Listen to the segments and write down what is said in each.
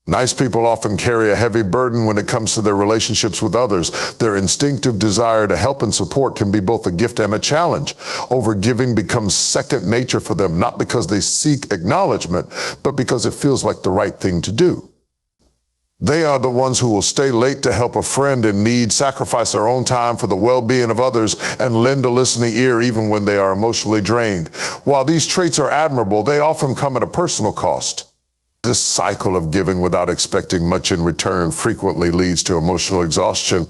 Nice people often carry a heavy burden when it comes to their relationships with others. Their instinctive desire to help and support can be both a gift and a challenge. Overgiving becomes second nature for them, not because they seek acknowledgement, but because it feels like the right thing to do. They are the ones who will stay late to help a friend in need, sacrifice their own time for the well-being of others, and lend a listening ear even when they are emotionally drained. While these traits are admirable, they often come at a personal cost. This cycle of giving without expecting much in return frequently leads to emotional exhaustion,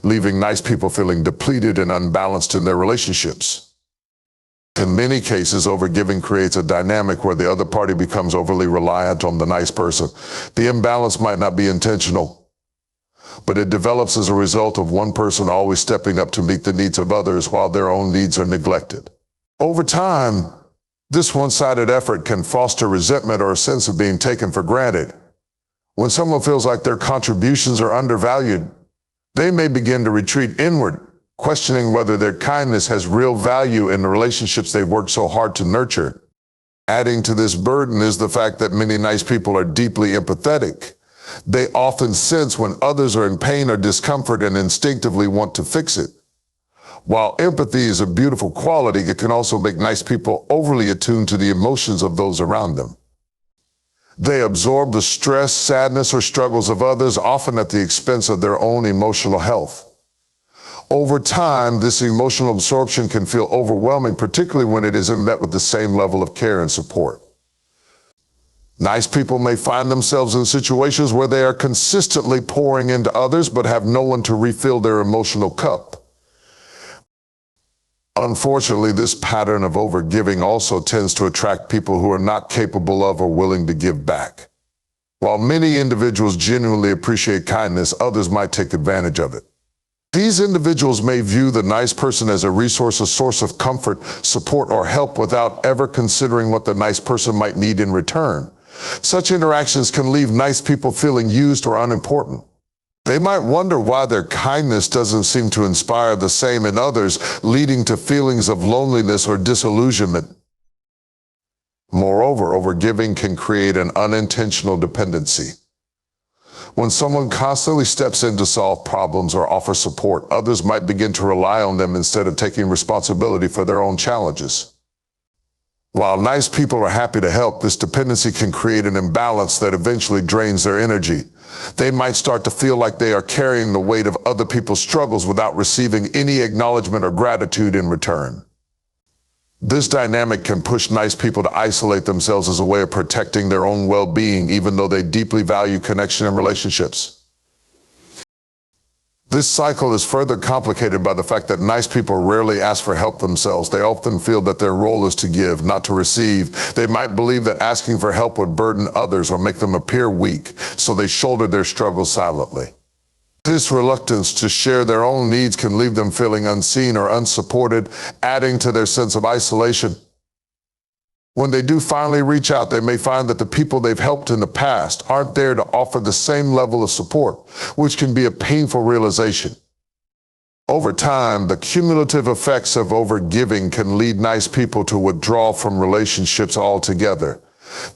leaving nice people feeling depleted and unbalanced in their relationships. In many cases, overgiving creates a dynamic where the other party becomes overly reliant on the nice person. The imbalance might not be intentional, but it develops as a result of one person always stepping up to meet the needs of others while their own needs are neglected. Over time, this one-sided effort can foster resentment or a sense of being taken for granted. When someone feels like their contributions are undervalued, they may begin to retreat inward, questioning whether their kindness has real value in the relationships they've worked so hard to nurture. Adding to this burden is the fact that many nice people are deeply empathetic. They often sense when others are in pain or discomfort and instinctively want to fix it. While empathy is a beautiful quality, it can also make nice people overly attuned to the emotions of those around them. They absorb the stress, sadness, or struggles of others, often at the expense of their own emotional health. Over time, this emotional absorption can feel overwhelming, particularly when it isn't met with the same level of care and support. Nice people may find themselves in situations where they are consistently pouring into others but have no one to refill their emotional cup. Unfortunately, this pattern of overgiving also tends to attract people who are not capable of or willing to give back. While many individuals genuinely appreciate kindness, others might take advantage of it. These individuals may view the nice person as a resource, a source of comfort, support, or help without ever considering what the nice person might need in return. Such interactions can leave nice people feeling used or unimportant. They might wonder why their kindness doesn't seem to inspire the same in others, leading to feelings of loneliness or disillusionment. Moreover, overgiving can create an unintentional dependency. When someone constantly steps in to solve problems or offer support, others might begin to rely on them instead of taking responsibility for their own challenges. While nice people are happy to help, this dependency can create an imbalance that eventually drains their energy. They might start to feel like they are carrying the weight of other people's struggles without receiving any acknowledgement or gratitude in return. This dynamic can push nice people to isolate themselves as a way of protecting their own well-being, even though they deeply value connection and relationships. This cycle is further complicated by the fact that nice people rarely ask for help themselves. They often feel that their role is to give, not to receive. They might believe that asking for help would burden others or make them appear weak, so they shoulder their struggles silently. This reluctance to share their own needs can leave them feeling unseen or unsupported, adding to their sense of isolation. When they do finally reach out, they may find that the people they've helped in the past aren't there to offer the same level of support, which can be a painful realization. Over time, the cumulative effects of overgiving can lead nice people to withdraw from relationships altogether.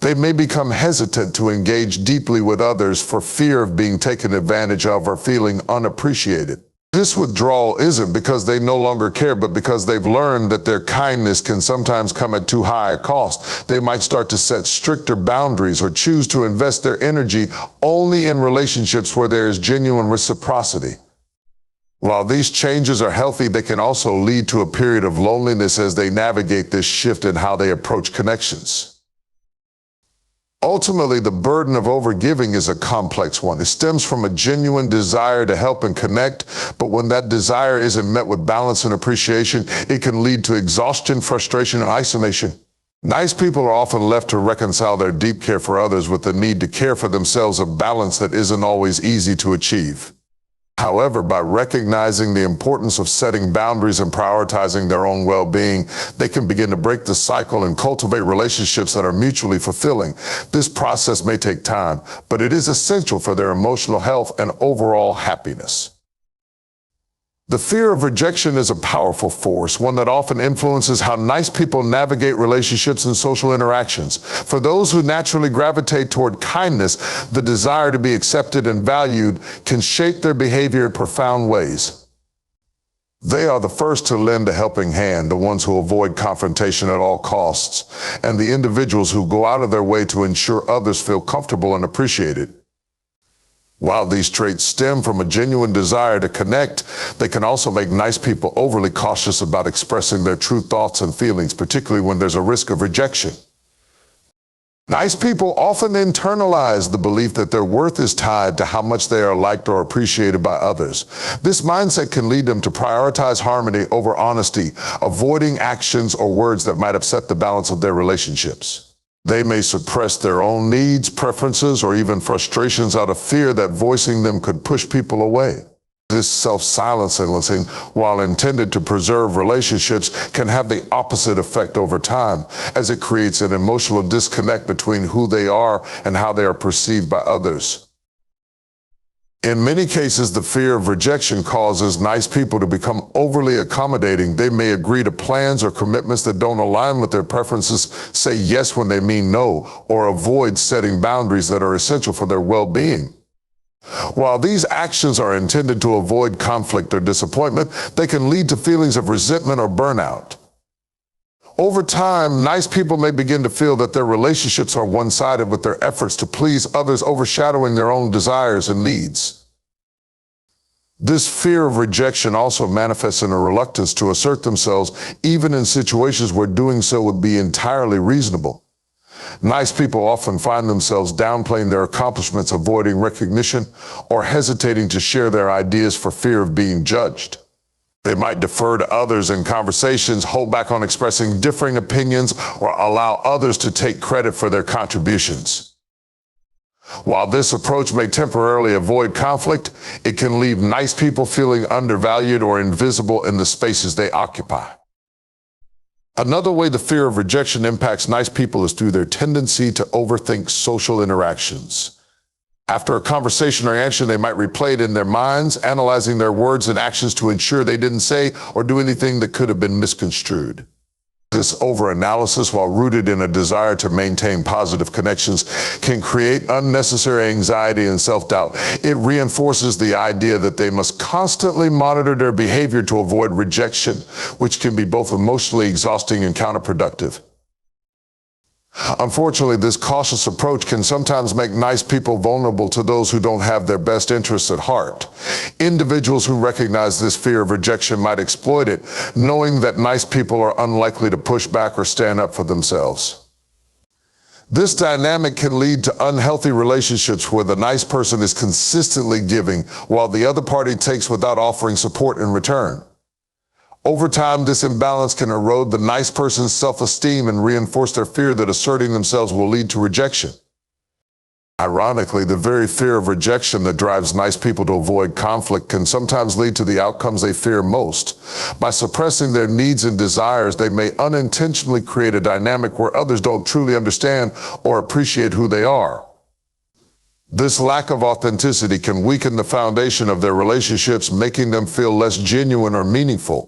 They may become hesitant to engage deeply with others for fear of being taken advantage of or feeling unappreciated. This withdrawal isn't because they no longer care, but because they've learned that their kindness can sometimes come at too high a cost. They might start to set stricter boundaries or choose to invest their energy only in relationships where there is genuine reciprocity. While these changes are healthy, they can also lead to a period of loneliness as they navigate this shift in how they approach connections. Ultimately, the burden of overgiving is a complex one. It stems from a genuine desire to help and connect, but when that desire isn't met with balance and appreciation, it can lead to exhaustion, frustration, and isolation. Nice people are often left to reconcile their deep care for others with the need to care for themselves, a balance that isn't always easy to achieve. However, by recognizing the importance of setting boundaries and prioritizing their own well-being, they can begin to break the cycle and cultivate relationships that are mutually fulfilling. This process may take time, but it is essential for their emotional health and overall happiness. The fear of rejection is a powerful force, one that often influences how nice people navigate relationships and social interactions. For those who naturally gravitate toward kindness, the desire to be accepted and valued can shape their behavior in profound ways. They are the first to lend a helping hand, the ones who avoid confrontation at all costs, and the individuals who go out of their way to ensure others feel comfortable and appreciated. While these traits stem from a genuine desire to connect, they can also make nice people overly cautious about expressing their true thoughts and feelings, particularly when there's a risk of rejection. Nice people often internalize the belief that their worth is tied to how much they are liked or appreciated by others. This mindset can lead them to prioritize harmony over honesty, avoiding actions or words that might upset the balance of their relationships. They may suppress their own needs, preferences, or even frustrations out of fear that voicing them could push people away. This self-silencing, while intended to preserve relationships, can have the opposite effect over time, as it creates an emotional disconnect between who they are and how they are perceived by others. In many cases, the fear of rejection causes nice people to become overly accommodating. They may agree to plans or commitments that don't align with their preferences, say yes when they mean no, or avoid setting boundaries that are essential for their well-being. While these actions are intended to avoid conflict or disappointment, they can lead to feelings of resentment or burnout. Over time, nice people may begin to feel that their relationships are one-sided, with their efforts to please others overshadowing their own desires and needs. This fear of rejection also manifests in a reluctance to assert themselves, even in situations where doing so would be entirely reasonable. Nice people often find themselves downplaying their accomplishments, avoiding recognition, or hesitating to share their ideas for fear of being judged. They might defer to others in conversations, hold back on expressing differing opinions, or allow others to take credit for their contributions. While this approach may temporarily avoid conflict, it can leave nice people feeling undervalued or invisible in the spaces they occupy. Another way the fear of rejection impacts nice people is through their tendency to overthink social interactions. After a conversation or action, they might replay it in their minds, analyzing their words and actions to ensure they didn't say or do anything that could have been misconstrued. This overanalysis, while rooted in a desire to maintain positive connections, can create unnecessary anxiety and self-doubt. It reinforces the idea that they must constantly monitor their behavior to avoid rejection, which can be both emotionally exhausting and counterproductive. Unfortunately, this cautious approach can sometimes make nice people vulnerable to those who don't have their best interests at heart. Individuals who recognize this fear of rejection might exploit it, knowing that nice people are unlikely to push back or stand up for themselves. This dynamic can lead to unhealthy relationships where the nice person is consistently giving while the other party takes without offering support in return. Over time, this imbalance can erode the nice person's self-esteem and reinforce their fear that asserting themselves will lead to rejection. Ironically, the very fear of rejection that drives nice people to avoid conflict can sometimes lead to the outcomes they fear most. By suppressing their needs and desires, they may unintentionally create a dynamic where others don't truly understand or appreciate who they are. This lack of authenticity can weaken the foundation of their relationships, making them feel less genuine or meaningful.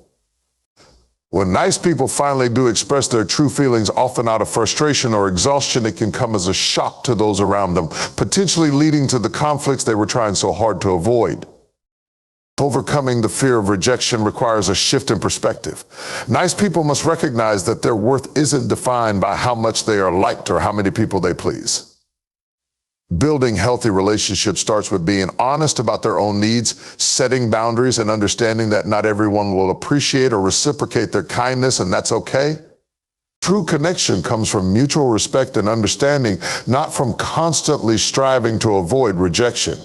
When nice people finally do express their true feelings, often out of frustration or exhaustion, it can come as a shock to those around them, potentially leading to the conflicts they were trying so hard to avoid. Overcoming the fear of rejection requires a shift in perspective. Nice people must recognize that their worth isn't defined by how much they are liked or how many people they please. Building healthy relationships starts with being honest about their own needs, setting boundaries, and understanding that not everyone will appreciate or reciprocate their kindness, and that's okay. True connection comes from mutual respect and understanding, not from constantly striving to avoid rejection.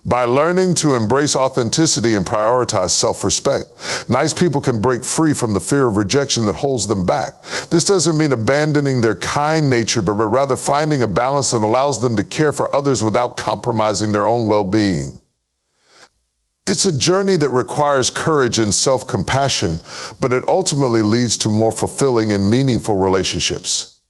By learning to embrace authenticity and prioritize self-respect, nice people can break free from the fear of rejection that holds them back. This doesn't mean abandoning their kind nature, but rather finding a balance that allows them to care for others without compromising their own well-being. It's a journey that requires courage and self-compassion, but it ultimately leads to more fulfilling and meaningful relationships.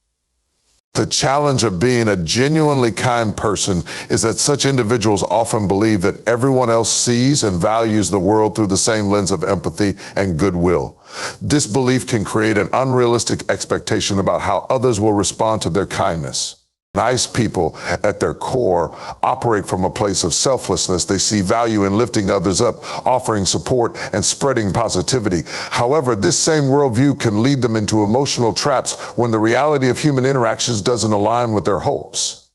The challenge of being a genuinely kind person is that such individuals often believe that everyone else sees and values the world through the same lens of empathy and goodwill. This belief can create an unrealistic expectation about how others will respond to their kindness. Nice people, at their core, operate from a place of selflessness. They see value in lifting others up, offering support, and spreading positivity. However, this same worldview can lead them into emotional traps when the reality of human interactions doesn't align with their hopes.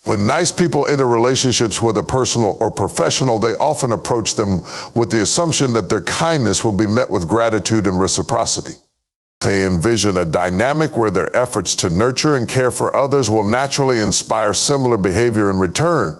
When nice people enter relationships, whether personal or professional, they often approach them with the assumption that their kindness will be met with gratitude and reciprocity. They envision a dynamic where their efforts to nurture and care for others will naturally inspire similar behavior in return.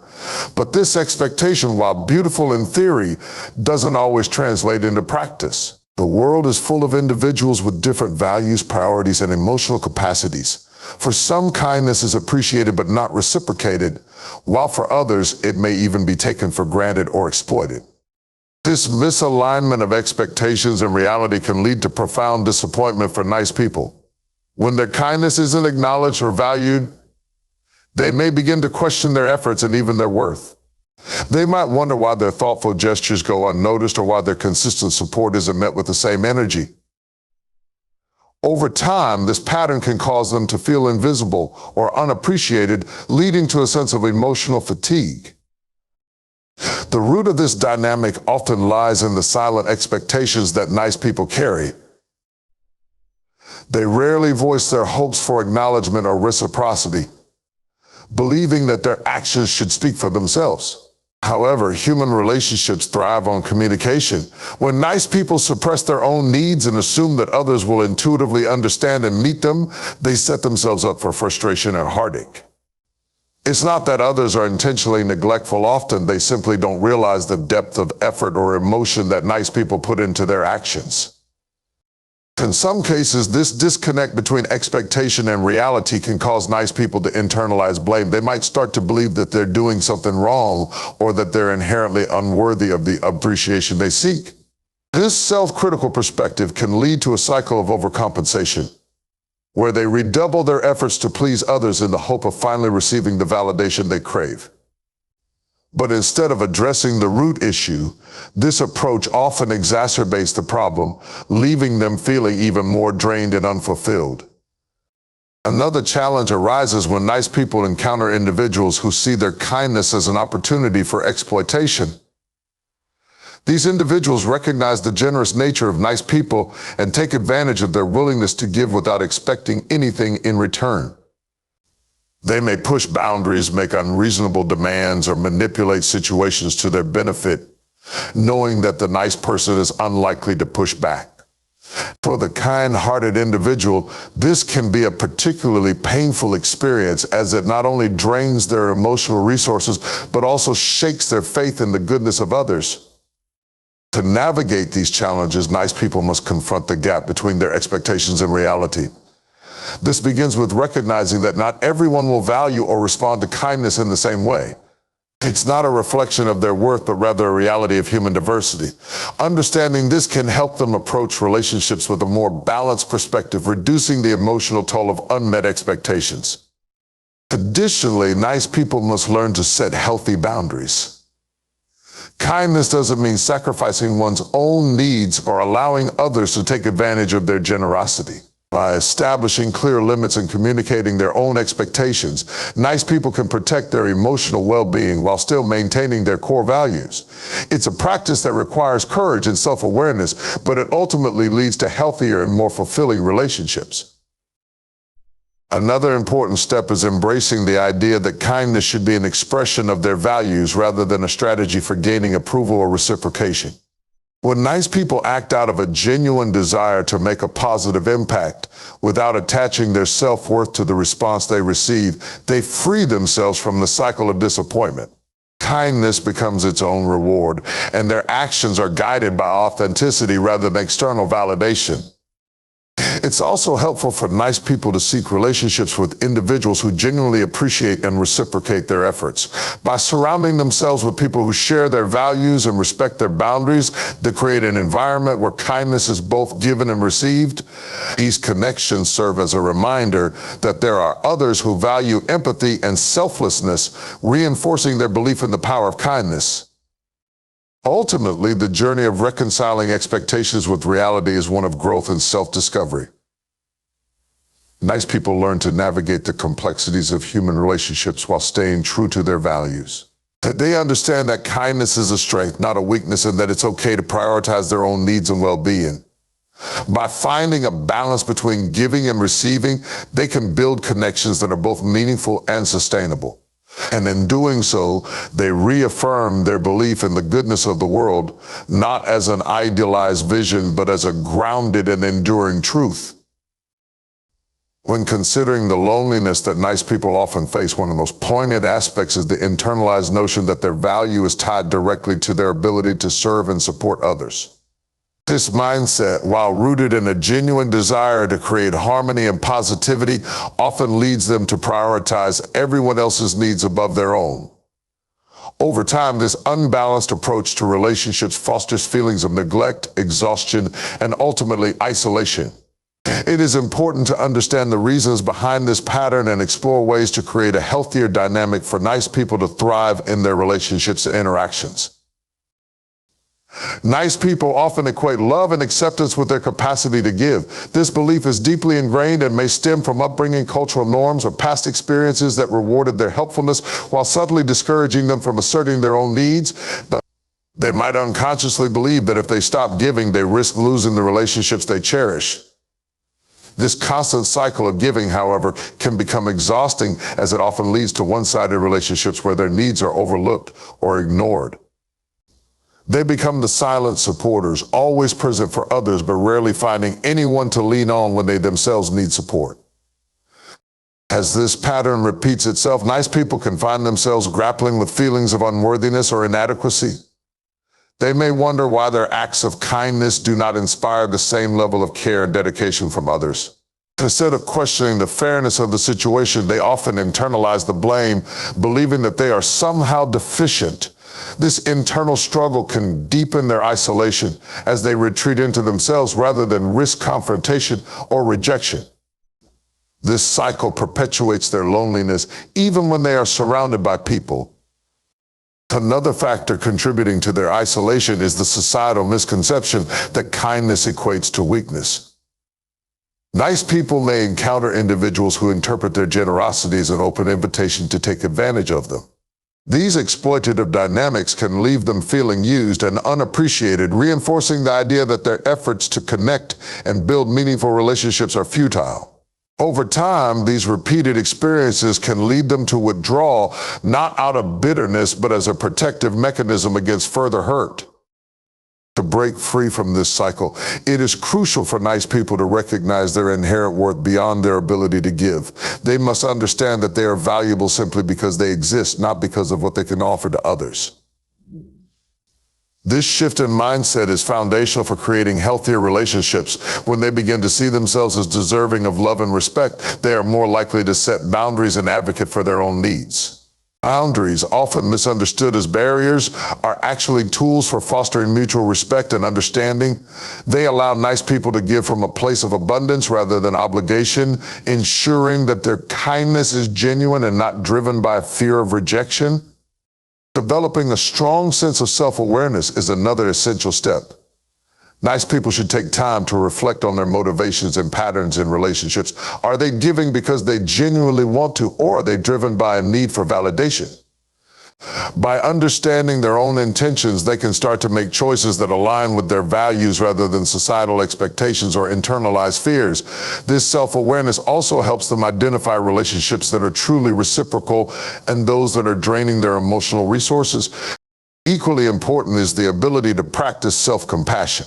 But this expectation, while beautiful in theory, doesn't always translate into practice. The world is full of individuals with different values, priorities, and emotional capacities. For some, kindness is appreciated but not reciprocated, while for others, it may even be taken for granted or exploited. This misalignment of expectations and reality can lead to profound disappointment for nice people. When their kindness isn't acknowledged or valued, they may begin to question their efforts and even their worth. They might wonder why their thoughtful gestures go unnoticed or why their consistent support isn't met with the same energy. Over time, this pattern can cause them to feel invisible or unappreciated, leading to a sense of emotional fatigue. The root of this dynamic often lies in the silent expectations that nice people carry. They rarely voice their hopes for acknowledgement or reciprocity, believing that their actions should speak for themselves. However, human relationships thrive on communication. When nice people suppress their own needs and assume that others will intuitively understand and meet them, they set themselves up for frustration and heartache. It's not that others are intentionally neglectful. Often they simply don't realize the depth of effort or emotion that nice people put into their actions. In some cases, this disconnect between expectation and reality can cause nice people to internalize blame. They might start to believe that they're doing something wrong or that they're inherently unworthy of the appreciation they seek. This self-critical perspective can lead to a cycle of overcompensation, where they redouble their efforts to please others in the hope of finally receiving the validation they crave. But instead of addressing the root issue, this approach often exacerbates the problem, leaving them feeling even more drained and unfulfilled. Another challenge arises when nice people encounter individuals who see their kindness as an opportunity for exploitation. These individuals recognize the generous nature of nice people and take advantage of their willingness to give without expecting anything in return. They may push boundaries, make unreasonable demands, or manipulate situations to their benefit, knowing that the nice person is unlikely to push back. For the kind-hearted individual, this can be a particularly painful experience, as it not only drains their emotional resources, but also shakes their faith in the goodness of others. To navigate these challenges, nice people must confront the gap between their expectations and reality. This begins with recognizing that not everyone will value or respond to kindness in the same way. It's not a reflection of their worth, but rather a reality of human diversity. Understanding this can help them approach relationships with a more balanced perspective, reducing the emotional toll of unmet expectations. Additionally, nice people must learn to set healthy boundaries. Kindness doesn't mean sacrificing one's own needs or allowing others to take advantage of their generosity. By establishing clear limits and communicating their own expectations, nice people can protect their emotional well-being while still maintaining their core values. It's a practice that requires courage and self-awareness, but it ultimately leads to healthier and more fulfilling relationships. Another important step is embracing the idea that kindness should be an expression of their values rather than a strategy for gaining approval or reciprocation. When nice people act out of a genuine desire to make a positive impact without attaching their self-worth to the response they receive, they free themselves from the cycle of disappointment. Kindness becomes its own reward, and their actions are guided by authenticity rather than external validation. It's also helpful for nice people to seek relationships with individuals who genuinely appreciate and reciprocate their efforts. By surrounding themselves with people who share their values and respect their boundaries, they create an environment where kindness is both given and received. These connections serve as a reminder that there are others who value empathy and selflessness, reinforcing their belief in the power of kindness. Ultimately, the journey of reconciling expectations with reality is one of growth and self-discovery. Nice people learn to navigate the complexities of human relationships while staying true to their values. They understand that kindness is a strength, not a weakness, and that it's okay to prioritize their own needs and well-being. By finding a balance between giving and receiving, they can build connections that are both meaningful and sustainable. And in doing so, they reaffirm their belief in the goodness of the world, not as an idealized vision, but as a grounded and enduring truth. When considering the loneliness that nice people often face, one of the most poignant aspects is the internalized notion that their value is tied directly to their ability to serve and support others. This mindset, while rooted in a genuine desire to create harmony and positivity, often leads them to prioritize everyone else's needs above their own. Over time, this unbalanced approach to relationships fosters feelings of neglect, exhaustion, and ultimately isolation. It is important to understand the reasons behind this pattern and explore ways to create a healthier dynamic for nice people to thrive in their relationships and interactions. Nice people often equate love and acceptance with their capacity to give. This belief is deeply ingrained and may stem from upbringing, cultural norms, or past experiences that rewarded their helpfulness while subtly discouraging them from asserting their own needs. They might unconsciously believe that if they stop giving, they risk losing the relationships they cherish. This constant cycle of giving, however, can become exhausting, as it often leads to one-sided relationships where their needs are overlooked or ignored. They become the silent supporters, always present for others, but rarely finding anyone to lean on when they themselves need support. As this pattern repeats itself, nice people can find themselves grappling with feelings of unworthiness or inadequacy. They may wonder why their acts of kindness do not inspire the same level of care and dedication from others. Instead of questioning the fairness of the situation, they often internalize the blame, believing that they are somehow deficient. This internal struggle can deepen their isolation as they retreat into themselves rather than risk confrontation or rejection. This cycle perpetuates their loneliness even when they are surrounded by people. Another factor contributing to their isolation is the societal misconception that kindness equates to weakness. Nice people may encounter individuals who interpret their generosity as an open invitation to take advantage of them. These exploitative dynamics can leave them feeling used and unappreciated, reinforcing the idea that their efforts to connect and build meaningful relationships are futile. Over time, these repeated experiences can lead them to withdraw, not out of bitterness, but as a protective mechanism against further hurt. To break free from this cycle, it is crucial for nice people to recognize their inherent worth beyond their ability to give. They must understand that they are valuable simply because they exist, not because of what they can offer to others. This shift in mindset is foundational for creating healthier relationships. When they begin to see themselves as deserving of love and respect, they are more likely to set boundaries and advocate for their own needs. Boundaries, often misunderstood as barriers, are actually tools for fostering mutual respect and understanding. They allow nice people to give from a place of abundance rather than obligation, ensuring that their kindness is genuine and not driven by fear of rejection. Developing a strong sense of self-awareness is another essential step. Nice people should take time to reflect on their motivations and patterns in relationships. Are they giving because they genuinely want to, or are they driven by a need for validation? By understanding their own intentions, they can start to make choices that align with their values rather than societal expectations or internalized fears. This self-awareness also helps them identify relationships that are truly reciprocal and those that are draining their emotional resources. Equally important is the ability to practice self-compassion.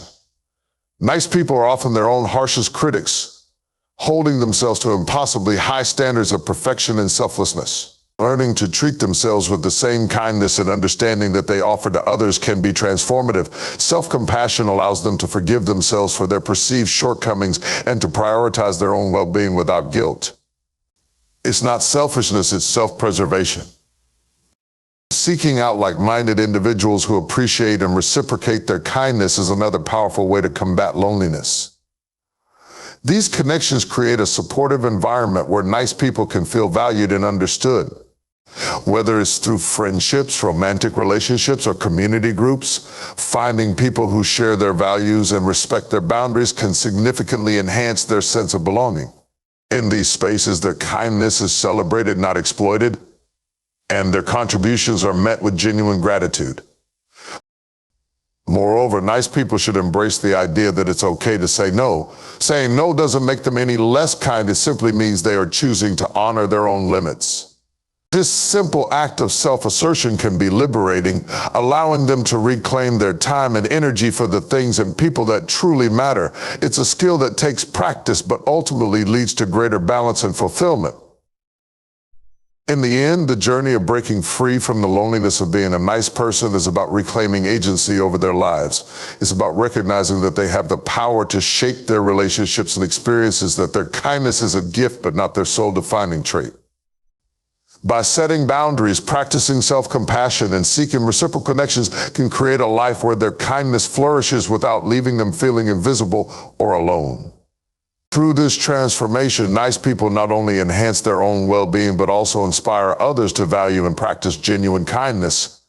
Nice people are often their own harshest critics, holding themselves to impossibly high standards of perfection and selflessness. Learning to treat themselves with the same kindness and understanding that they offer to others can be transformative. Self-compassion allows them to forgive themselves for their perceived shortcomings and to prioritize their own well-being without guilt. It's not selfishness, it's self-preservation. Seeking out like-minded individuals who appreciate and reciprocate their kindness is another powerful way to combat loneliness. These connections create a supportive environment where nice people can feel valued and understood. Whether it's through friendships, romantic relationships, or community groups, finding people who share their values and respect their boundaries can significantly enhance their sense of belonging. In these spaces, their kindness is celebrated, not exploited, and their contributions are met with genuine gratitude. Moreover, nice people should embrace the idea that it's okay to say no. Saying no doesn't make them any less kind, it simply means they are choosing to honor their own limits. This simple act of self-assertion can be liberating, allowing them to reclaim their time and energy for the things and people that truly matter. It's a skill that takes practice, but ultimately leads to greater balance and fulfillment. In the end, the journey of breaking free from the loneliness of being a nice person is about reclaiming agency over their lives. It's about recognizing that they have the power to shape their relationships and experiences, that their kindness is a gift but not their sole-defining trait. By setting boundaries, practicing self-compassion, and seeking reciprocal connections can create a life where their kindness flourishes without leaving them feeling invisible or alone. Through this transformation, nice people not only enhance their own well-being, but also inspire others to value and practice genuine kindness.